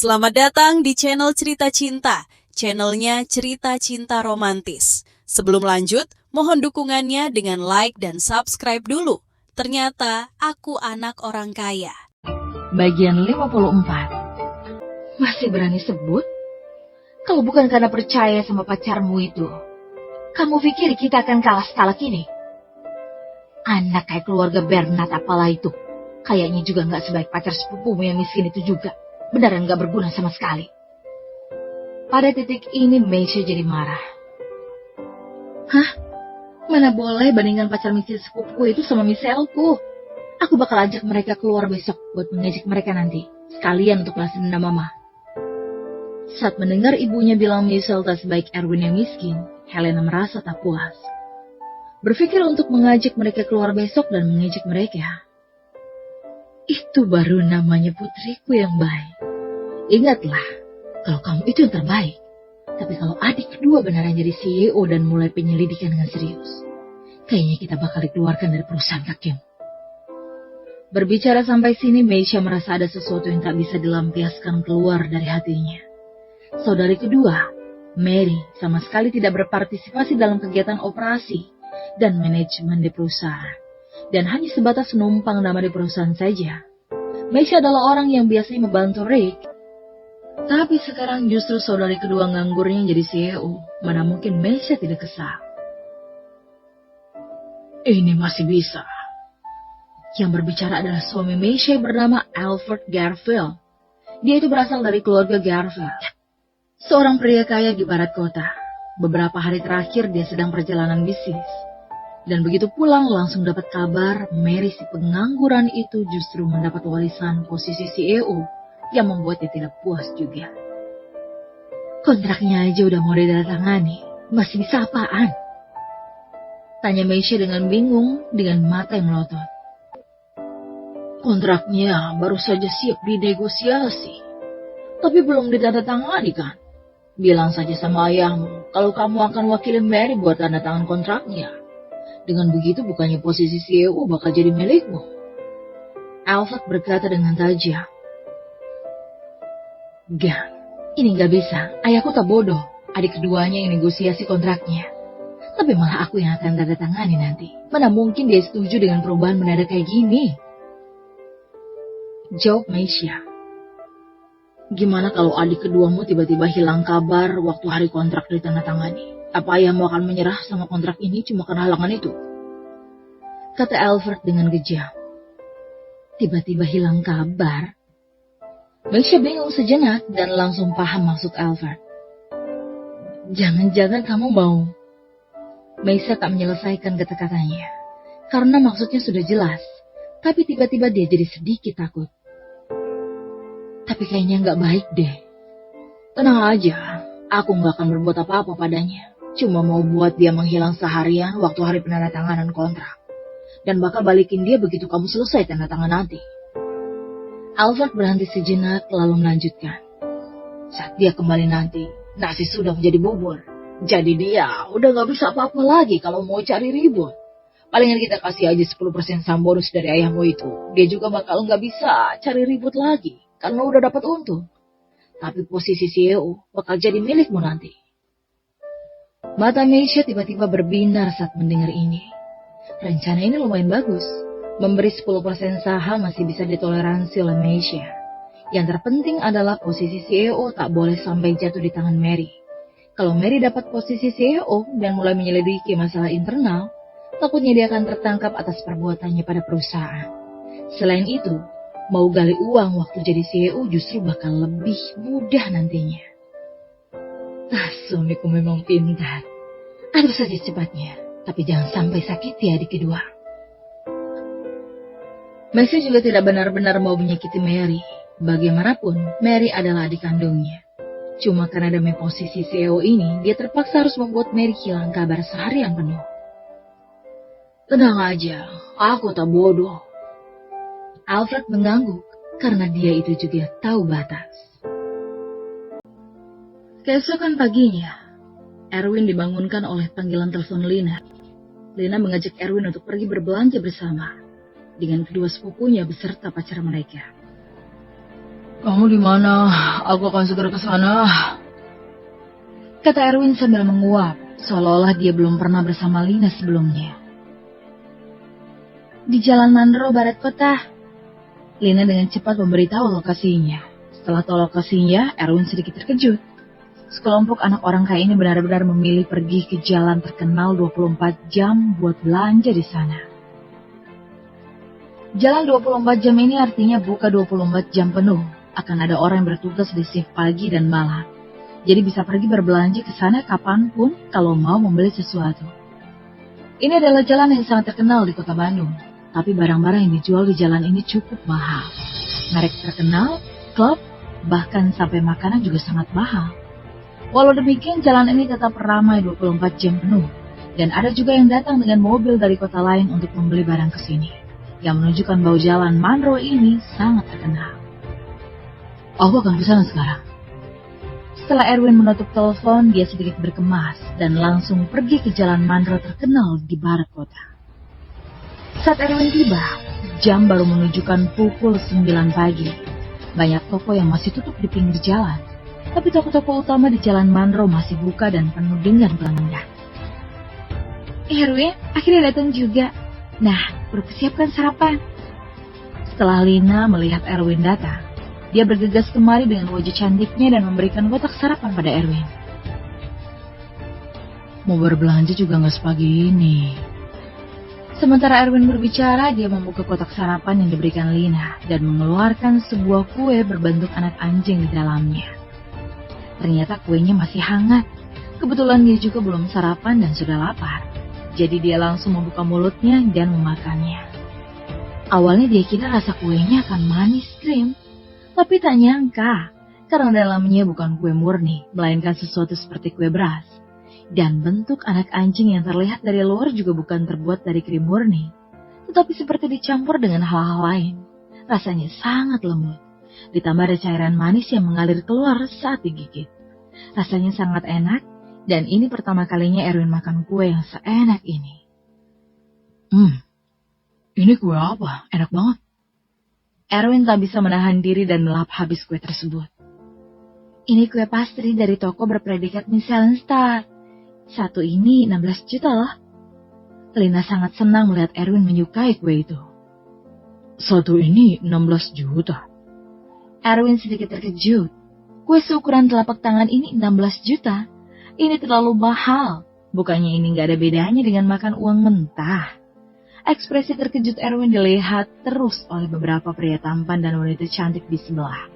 Selamat datang di channel Cerita Cinta, channelnya Cerita Cinta Romantis. Sebelum lanjut, mohon dukungannya dengan like dan subscribe dulu. Ternyata aku anak orang kaya. Bagian 54. Masih berani sebut? Kalau bukan karena percaya sama pacarmu itu, kamu pikir kita akan kalah setalak ini? Anak kayak keluarga Bernard apalah itu. Kayaknya juga gak sebaik pacar sepupumu yang miskin itu juga. Beneran gak berguna sama sekali. Pada titik ini Meisha jadi marah. Hah? Mana boleh bandingkan pacar miskin sepupuku itu sama Michelleku. Aku bakal ajak mereka keluar besok buat mengejek mereka nanti. Sekalian untuk balasin dendam mama. Saat mendengar ibunya bilang Michelle tak sebaik Erwin yang miskin, Helena merasa tak puas. Berpikir untuk mengajak mereka keluar besok dan mengejek mereka. Itu baru namanya putriku yang baik. Ingatlah, kalau kamu itu yang terbaik. Tapi kalau adik kedua beneran jadi CEO dan mulai penyelidikan dengan serius, kayaknya kita bakal dikeluarkan dari perusahaan kakekmu. Berbicara sampai sini, Meisha merasa ada sesuatu yang tak bisa dilampiaskan keluar dari hatinya. Saudari kedua, Mary, sama sekali tidak berpartisipasi dalam kegiatan operasi dan manajemen di perusahaan. Dan hanya sebatas numpang nama di perusahaan saja. Meisha adalah orang yang biasanya membantu Rick. Tapi sekarang justru saudari kedua nganggurnya jadi CEO. Mana mungkin Meisha tidak kesal. Ini masih bisa. Yang berbicara adalah suami Meisha bernama Alfred Garfield. Dia itu berasal dari keluarga Garfield. Seorang pria kaya di barat kota. Beberapa hari terakhir dia sedang perjalanan bisnis. Dan begitu pulang langsung dapat kabar Mary si pengangguran itu justru mendapat warisan posisi CEO yang membuatnya tidak puas juga. Kontraknya aja udah mau ditandatangani, masih bisa apaan? Tanya Meisha dengan bingung dengan mata yang melotot. Kontraknya baru saja siap dinegosiasi, tapi belum ditandatangani kan? Bilang saja sama ayahmu kalau kamu akan wakili Mary buat tanda tangan kontraknya. Dengan begitu bukannya posisi CEO bakal jadi milikmu? Alfred berkata dengan tajam. Gak, ini gak bisa. Ayahku tak bodoh. Adik keduanya yang negosiasi kontraknya. Tapi malah aku yang akan tanda tangani nanti. Mana mungkin dia setuju dengan perubahan mendadak kayak gini? Jawab Meisha. Gimana kalau adik keduamu tiba-tiba hilang kabar waktu hari kontrak ditandatangani? Apa ayahmu akan menyerah sama kontrak ini cuma karena halangan itu? Kata Alfred dengan kejam. Tiba-tiba hilang kabar? Meisha bingung sejenak dan langsung paham maksud Alfred. Jangan-jangan kamu mau? Meisha tak menyelesaikan kata-katanya. Karena maksudnya sudah jelas. Tapi tiba-tiba dia jadi sedikit takut. Tapi kayaknya gak baik deh. Tenang aja, aku gak akan berbuat apa-apa padanya. Cuma mau buat dia menghilang seharian waktu hari penandatanganan kontrak. Dan bakal balikin dia begitu kamu selesai tanda tangan nanti. Alfred berhenti sejenak lalu melanjutkan. Saat dia kembali nanti, nasi sudah menjadi bubur. Jadi dia udah gak bisa apa-apa lagi kalau mau cari ribut. Palingan kita kasih aja 10% saham bonus dari ayahmu itu. Dia juga bakal gak bisa cari ribut lagi. Karena udah dapat untung. Tapi posisi CEO bakal jadi milikmu nanti. Mata Meisha tiba-tiba berbinar saat mendengar ini. Rencana ini lumayan bagus. Memberi 10% saham masih bisa ditoleransi oleh Meisha. Yang terpenting adalah posisi CEO tak boleh sampai jatuh di tangan Mary. Kalau Mary dapat posisi CEO dan mulai menyelidiki masalah internal, takutnya dia akan tertangkap atas perbuatannya pada perusahaan. Selain itu, mau gali uang waktu jadi CEO justru bakal lebih mudah nantinya. Suamiku memang pintar. Aduk saja cepatnya, tapi jangan sampai sakiti adik kedua. Meisha juga tidak benar-benar mau menyakiti Mary. Bagaimanapun, Mary adalah adik kandungnya. Cuma karena demi posisi CEO ini, dia terpaksa harus membuat Mary hilang kabar seharian penuh. Tenang aja, aku tak bodoh. Alfred mengangguk karena dia itu juga tahu batas. Keesokan paginya, Erwin dibangunkan oleh panggilan telepon Lina. Lina mengajak Erwin untuk pergi berbelanja bersama dengan kedua sepupunya beserta pacar mereka. Kamu di mana? Aku akan segera ke sana, kata Erwin sambil menguap, seolah-olah dia belum pernah bersama Lina sebelumnya. Di Jalan Mandro, barat kota. Lina dengan cepat memberitahu lokasinya. Setelah tahu lokasinya, Erwin sedikit terkejut. Sekelompok anak orang kaya ini benar-benar memilih pergi ke jalan terkenal 24 jam buat belanja di sana. Jalan 24 jam ini artinya buka 24 jam penuh. Akan ada orang yang bertugas di shift pagi dan malam. Jadi bisa pergi berbelanja ke sana kapanpun kalau mau membeli sesuatu. Ini adalah jalan yang sangat terkenal di kota Bandung. Tapi barang-barang yang dijual di jalan ini cukup mahal. Merek terkenal, klub, bahkan sampai makanan juga sangat mahal. Walau demikian, jalan ini tetap ramai 24 jam penuh. Dan ada juga yang datang dengan mobil dari kota lain untuk membeli barang ke sini. Yang menunjukkan bahwa jalan Mandro ini sangat terkenal. Aku akan ke sana sekarang. Setelah Erwin menutup telepon, dia sedikit berkemas dan langsung pergi ke jalan Mandro terkenal di barat kota. Saat Erwin tiba, jam baru menunjukkan pukul 9 pagi. Banyak toko yang masih tutup di pinggir jalan, tapi toko-toko utama di jalan Mandro masih buka dan penuh dengan pelanggan. Erwin, akhirnya datang juga. Nah, persiapkan sarapan. Setelah Lina melihat Erwin datang, dia bergegas kemari dengan wajah cantiknya dan memberikan kotak sarapan pada Erwin. Mau berbelanja juga nggak sepagi ini. Sementara Erwin berbicara, dia membuka kotak sarapan yang diberikan Lina dan mengeluarkan sebuah kue berbentuk anak anjing di dalamnya. Ternyata kuenya masih hangat. Kebetulan dia juga belum sarapan dan sudah lapar. Jadi dia langsung membuka mulutnya dan memakannya. Awalnya dia kira rasa kuenya akan manis krim. Tapi tak nyangka, karena dalamnya bukan kue murni, melainkan sesuatu seperti kue beras. Dan bentuk anak anjing yang terlihat dari luar juga bukan terbuat dari krim murni, tetapi seperti dicampur dengan hal-hal lain. Rasanya sangat lembut, ditambah ada cairan manis yang mengalir keluar saat digigit. Rasanya sangat enak, dan ini pertama kalinya Erwin makan kue yang seenak ini. Ini kue apa? Enak banget. Erwin tak bisa menahan diri dan melahap habis kue tersebut. Ini kue pastry dari toko berpredikat Michelin Star. Satu ini 16 juta loh. Lina sangat senang melihat Erwin menyukai kue itu. Satu ini 16 juta. Erwin sedikit terkejut. Kue seukuran telapak tangan ini 16 juta. Ini terlalu mahal. Bukannya ini gak ada bedanya dengan makan uang mentah. Ekspresi terkejut Erwin dilihat terus oleh beberapa pria tampan dan wanita cantik di sebelah.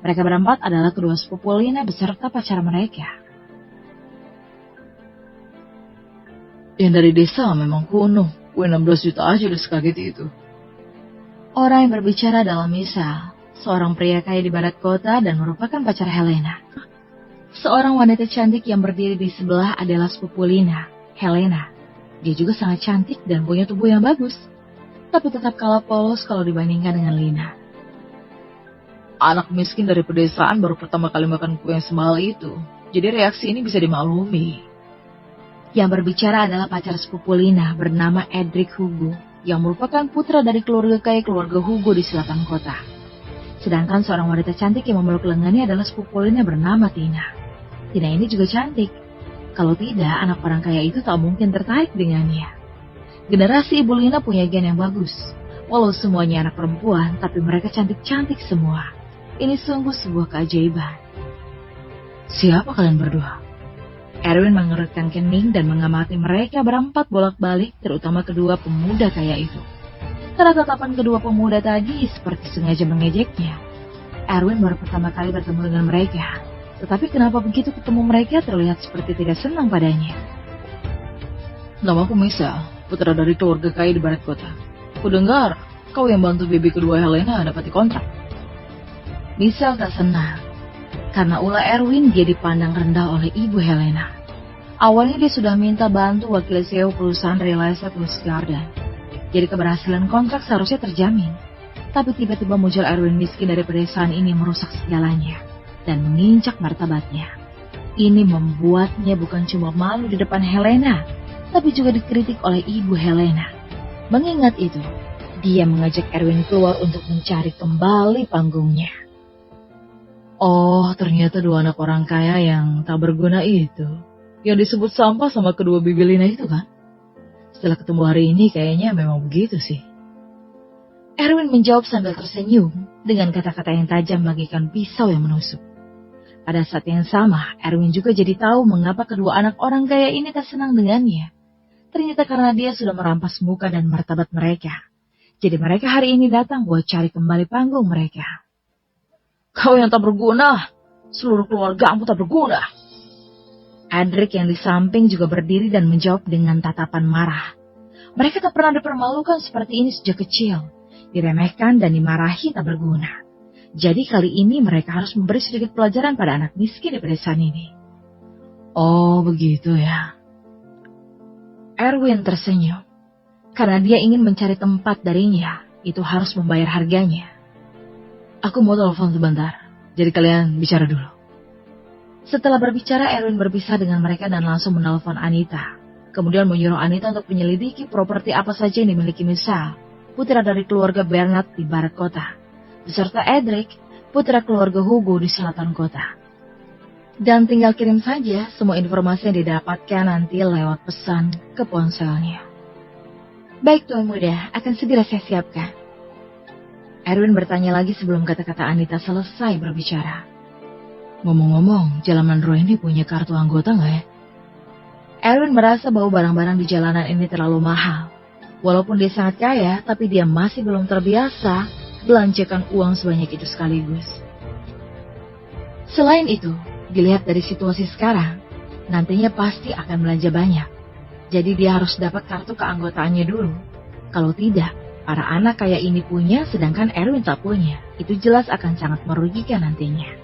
Mereka berempat adalah kedua sepupu Lina beserta pacar mereka. Yang dari desa memang kuno. Kue 16 juta aja udah sekaget itu. Orang yang berbicara adalah Misal, seorang pria kaya di barat kota dan merupakan pacar Helena. Seorang wanita cantik yang berdiri di sebelah adalah sepupu Lina, Helena. Dia juga sangat cantik dan punya tubuh yang bagus, tapi tetap kalah polos kalau dibandingkan dengan Lina. Anak miskin dari pedesaan baru pertama kali makan kue yang semahal itu, jadi reaksi ini bisa dimaklumi. Yang berbicara adalah pacar sepupu Lina bernama Edric Hugo, yang merupakan putra dari keluarga kaya keluarga Hugo di selatan kota. Sedangkan seorang wanita cantik yang memeluk lengannya adalah sepupu Lina bernama Tina. Tina ini juga cantik. Kalau tidak, anak orang kaya itu tak mungkin tertarik dengannya. Generasi Ibu Lina punya gen yang bagus. Walau semuanya anak perempuan, tapi mereka cantik-cantik semua. Ini sungguh sebuah keajaiban. Siapa kalian berdua? Erwin mengerutkan kening dan mengamati mereka berempat bolak-balik, terutama kedua pemuda kaya itu. Karena tatapan kedua pemuda tadi seperti sengaja mengejeknya. Erwin baru pertama kali bertemu dengan mereka. Tetapi kenapa begitu ketemu mereka terlihat seperti tidak senang padanya. Namaku Misa, putra dari keluarga kaya di barat kota. Kudengar, kau yang bantu bibi kedua Helena dapat kontrak. Misa tak senang. Karena ulah Erwin, dia dipandang rendah oleh ibu Helena. Awalnya dia sudah minta bantu wakil CEO perusahaan Relasa Plus Garden. Jadi keberhasilan kontrak seharusnya terjamin. Tapi tiba-tiba muncul Erwin miskin dari pedesaan ini merusak segalanya dan menginjak martabatnya. Ini membuatnya bukan cuma malu di depan Helena, tapi juga dikritik oleh ibu Helena. Mengingat itu, dia mengajak Erwin keluar untuk mencari kembali panggungnya. Oh, ternyata dua anak orang kaya yang tak berguna itu. Yang disebut sampah sama kedua bibi Lina itu kan? Setelah ketemu hari ini kayaknya memang begitu sih. Erwin menjawab sambil tersenyum dengan kata-kata yang tajam bagaikan pisau yang menusuk. Pada saat yang sama, Erwin juga jadi tahu mengapa kedua anak orang kaya ini tak senang dengannya. Ternyata karena dia sudah merampas muka dan martabat mereka. Jadi mereka hari ini datang buat cari kembali panggung mereka. Kau yang tak berguna, seluruh keluargamu tak berguna. Edric yang di samping juga berdiri dan menjawab dengan tatapan marah. Mereka tak pernah dipermalukan seperti ini sejak kecil. Diremehkan dan dimarahi tak berguna. Jadi kali ini mereka harus memberi sedikit pelajaran pada anak miskin di pedesaan ini. Oh, begitu ya. Erwin tersenyum. Karena dia ingin mencari tempat darinya, itu harus membayar harganya. Aku mau telepon sebentar, jadi kalian bicara dulu. Setelah berbicara, Erwin berpisah dengan mereka dan langsung menelpon Anita. Kemudian menyuruh Anita untuk menyelidiki properti apa saja yang dimiliki Michelle, putra dari keluarga Bernard di barat kota, beserta Edric, putra keluarga Hugo di selatan kota. Dan tinggal kirim saja semua informasi yang didapatkan nanti lewat pesan ke ponselnya. Baik Tuan Muda, akan segera saya siapkan. Erwin bertanya lagi sebelum kata-kata Anita selesai berbicara. Ngomong-ngomong, Jalan Mandro ini punya kartu anggota nggak ya? Erwin merasa bahwa barang-barang di jalanan ini terlalu mahal. Walaupun dia sangat kaya, tapi dia masih belum terbiasa belanjakan uang sebanyak itu sekaligus. Selain itu, dilihat dari situasi sekarang, nantinya pasti akan belanja banyak. Jadi dia harus dapat kartu keanggotaannya dulu. Kalau tidak, para anak kaya ini punya, sedangkan Erwin tak punya. Itu jelas akan sangat merugikan nantinya.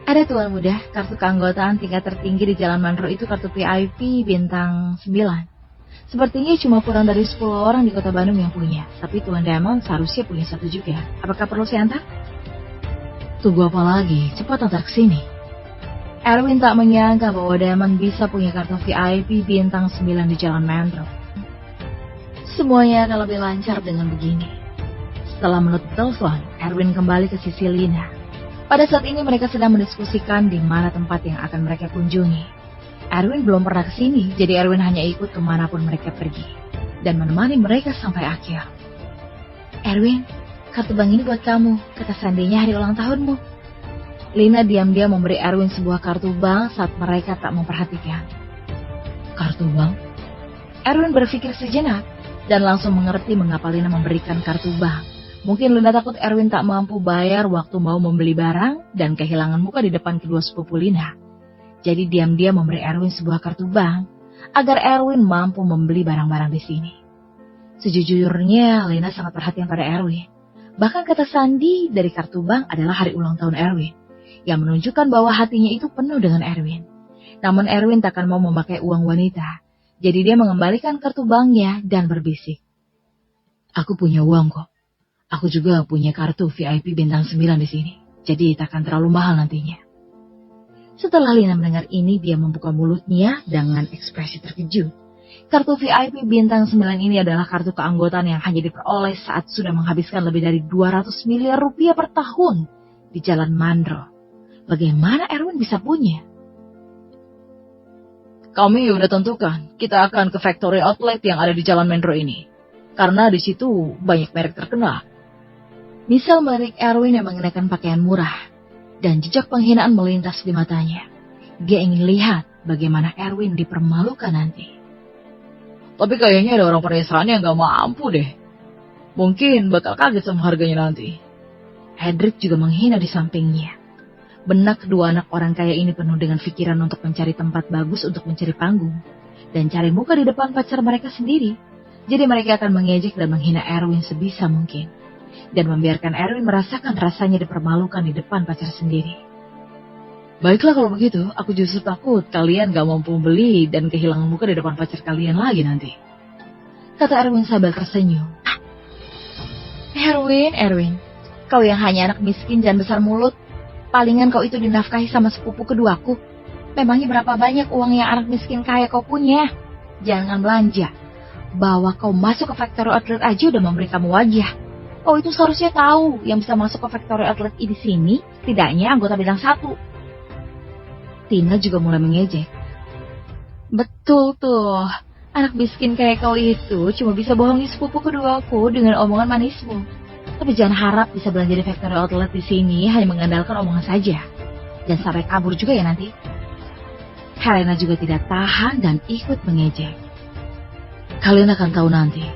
Ada Tuan Muda, kartu keanggotaan tingkat tertinggi di Jalan Mandro itu kartu VIP bintang 9. Sepertinya cuma kurang dari 10 orang di kota Bandung yang punya. Tapi Tuan Diamond seharusnya punya satu juga. Apakah perlu saya antar? Tunggu apa lagi? Cepat antar ke sini. Erwin tak menyangka bahwa Diamond bisa punya kartu VIP bintang 9 di Jalan Mandro. Semuanya akan lebih lancar dengan begini. Setelah menutup telepon, Erwin kembali ke sisi Lina. Pada saat ini mereka sedang mendiskusikan di mana tempat yang akan mereka kunjungi. Erwin belum pernah ke sini, jadi Erwin hanya ikut kemanapun mereka pergi dan menemani mereka sampai akhir. Erwin, kartu bank ini buat kamu, kata seandainya hari ulang tahunmu. Lina diam-diam memberi Erwin sebuah kartu bank saat mereka tak memperhatikan. Kartu bank? Erwin berpikir sejenak dan langsung mengerti mengapa Lina memberikan kartu bank. Mungkin Lina takut Erwin tak mampu bayar waktu mau membeli barang dan kehilangan muka di depan kedua sepupu Lina. Jadi diam-diam memberi Erwin sebuah kartu bank agar Erwin mampu membeli barang-barang di sini. Sejujurnya, Lina sangat perhatian pada Erwin. Bahkan kata sandi dari kartu bank adalah hari ulang tahun Erwin, yang menunjukkan bahwa hatinya itu penuh dengan Erwin. Namun Erwin takkan mau memakai uang wanita, jadi dia mengembalikan kartu banknya dan berbisik. Aku punya uang kok. Aku juga punya kartu VIP bintang 9 di sini, jadi takkan terlalu mahal nantinya. Setelah Lina mendengar ini, dia membuka mulutnya dengan ekspresi terkejut. Kartu VIP bintang 9 ini adalah kartu keanggotaan yang hanya diperoleh saat sudah menghabiskan lebih dari 200 miliar rupiah per tahun di Jalan Mandro. Bagaimana Erwin bisa punya? Kami udah tentukan, kita akan ke factory outlet yang ada di Jalan Mandro ini. Karena di situ banyak merek terkenal. Misal melirik Erwin yang mengenakan pakaian murah. Dan jejak penghinaan melintas di matanya. Dia ingin lihat bagaimana Erwin dipermalukan nanti. Tapi kayaknya ada orang pedesaan yang gak mampu deh. Mungkin bakal kaget sama harganya nanti. Edric juga menghina di sampingnya. Benak kedua anak orang kaya ini penuh dengan pikiran untuk mencari tempat bagus untuk mencari panggung. Dan cari muka di depan pacar mereka sendiri. Jadi mereka akan mengejek dan menghina Erwin sebisa mungkin. Dan membiarkan Erwin merasakan rasanya dipermalukan di depan pacar sendiri. Baiklah kalau begitu, aku justru takut kalian gak mampu beli dan kehilangan muka di depan pacar kalian lagi nanti. Kata Erwin sambil tersenyum. Erwin, kau yang hanya anak miskin dan besar mulut. Palingan kau itu dinafkahi sama sepupu keduaku. Memangnya berapa banyak uang yang anak miskin kaya kau punya? Jangan belanja. Bawa kau masuk ke factory outlet aja udah memberi kamu wajah. Kau itu seharusnya tahu yang bisa masuk ke factory outlet di sini, setidaknya anggota bintang 1. Tina juga mulai mengejek. Betul tuh, anak miskin kayak kau itu cuma bisa bohongi sepupu keduaku dengan omongan manismu. Tapi jangan harap bisa belanja di factory outlet di sini hanya mengandalkan omongan saja. Dan sampai kabur juga ya nanti. Helena juga tidak tahan dan ikut mengejek. Kalian akan tahu nanti,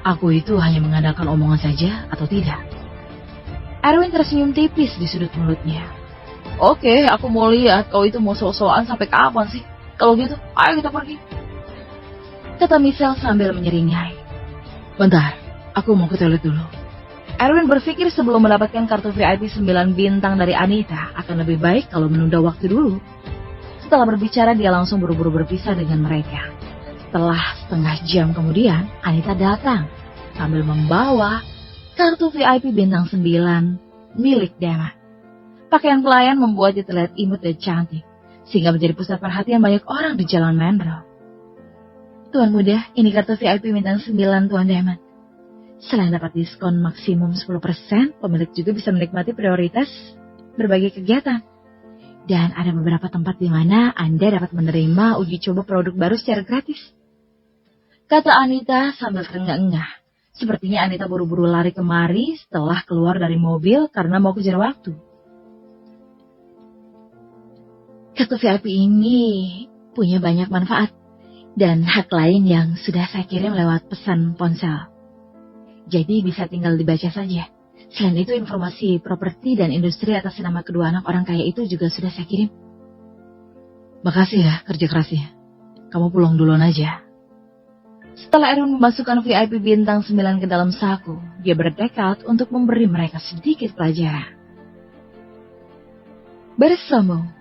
aku itu hanya mengandalkan omongan saja atau tidak. Erwin tersenyum tipis di sudut mulutnya. Oke, aku mau lihat kau itu mau so-soan sampai kapan sih? Kalau gitu, ayo kita pergi. Kata Michelle sambil menyeringai. Bentar, aku mau ke toilet dulu. Erwin berpikir sebelum mendapatkan kartu VIP 9 bintang dari Anita, akan lebih baik kalau menunda waktu dulu. Setelah berbicara, dia langsung buru-buru berpisah dengan mereka. Setelah setengah jam kemudian, Anita datang sambil membawa kartu VIP bintang 9 milik Damon. Pakaian pelayan membuatnya terlihat imut dan cantik, sehingga menjadi pusat perhatian banyak orang di Jalan Monroe. Tuan muda, ini kartu VIP bintang 9 Tuan Damon. Selain dapat diskon maksimum 10%, pemilik juga bisa menikmati prioritas berbagai kegiatan. Dan ada beberapa tempat di mana Anda dapat menerima uji coba produk baru secara gratis. Kata Anita sambil terengah-engah. Sepertinya Anita buru-buru lari kemari setelah keluar dari mobil karena mau kejar waktu. Kartu VIP ini punya banyak manfaat dan hak lain yang sudah saya kirim lewat pesan ponsel. Jadi bisa tinggal dibaca saja. Selain itu informasi properti dan industri atas nama kedua anak orang kaya itu juga sudah saya kirim. Makasih ya kerja kerasnya. Kamu pulang duluan aja. Setelah Erwin memasukkan VIP bintang 9 ke dalam saku, dia bertekad untuk memberi mereka sedikit pelajaran. Bersama